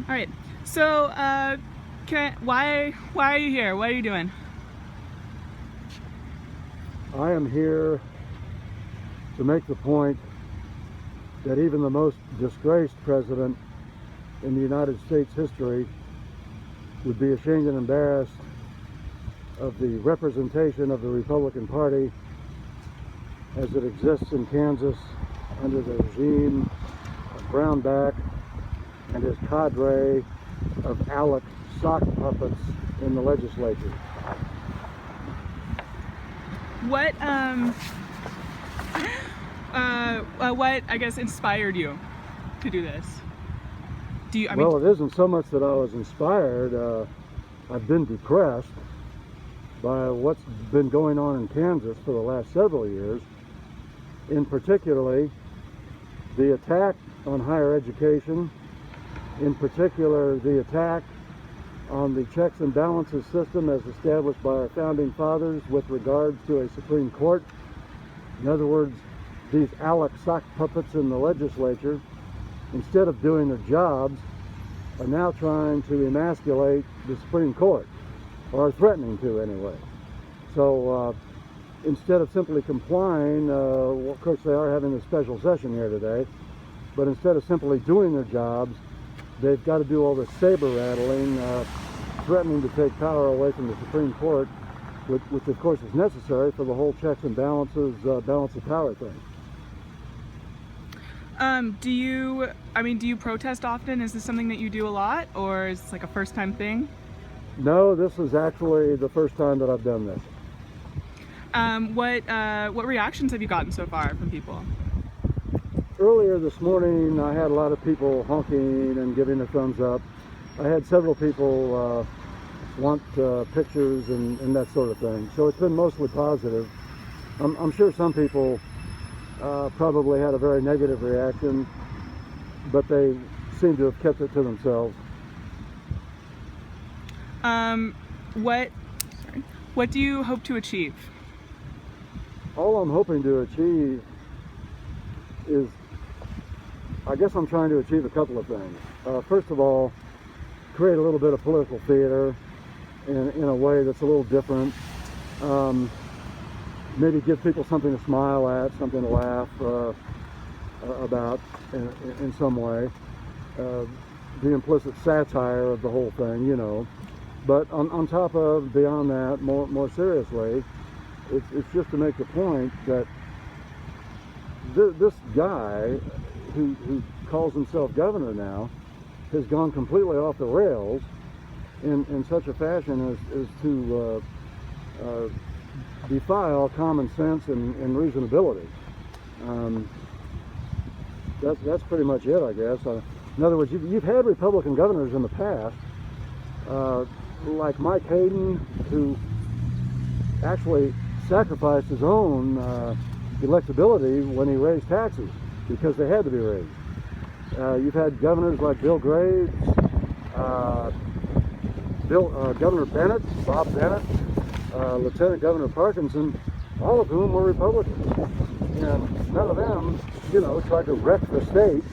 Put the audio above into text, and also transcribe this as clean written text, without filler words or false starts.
All right. So, why are you here? What are you doing? I am here to make the point that even the most disgraced president in the United States history would be ashamed and embarrassed of the representation of the Republican Party as it exists in Kansas under the regime of Brownback and his cadre of ALEC sock puppets in the legislature. What I guess inspired you to do this? Well, it isn't so much that I was inspired. I've been depressed by what's been going on in Kansas for the last several years, in particularly the attack on higher education, in particular the attack on the checks and balances system as established by our founding fathers with regards to a Supreme Court. In other words, these ALEC sock puppets in the legislature, instead of doing their jobs, are now trying to emasculate the Supreme Court, or are threatening to anyway. So instead of simply complying, well, of course they are having a special session here today, but instead of simply doing their jobs, they've got to do all this saber rattling, threatening to take power away from the Supreme Court, which of course is necessary for the whole checks and balances, balance of power thing. Do you protest often? Is this something that you do a lot, or is this like a first time thing? No, this is actually the first time that I've done this. What reactions have you gotten so far from people? Earlier this morning, I had a lot of people honking and giving a thumbs up. I had several people want pictures and that sort of thing. So it's been mostly positive. I'm sure some people probably had a very negative reaction, but they seem to have kept it to themselves. What do you hope to achieve? All I'm hoping to achieve is, I guess I'm trying to achieve a couple of things. First of all, create a little bit of political theater in a way that's a little different. Maybe give people something to smile at, something to laugh about in some way. The implicit satire of the whole thing, you know. But on top of, beyond that, more seriously, it's just to make the point that this guy who calls himself governor now has gone completely off the rails in such a fashion as to defy all common sense and reasonability. That's pretty much it, I guess. In other words, you've had Republican governors in the past, like Mike Hayden, who actually sacrificed his own electability when he raised taxes because they had to be raised. You've had governors like Bill Graves, Governor Bennett, Bob Bennett, Lieutenant Governor Parkinson, all of whom were Republicans. And none of them, you know, tried to wreck the state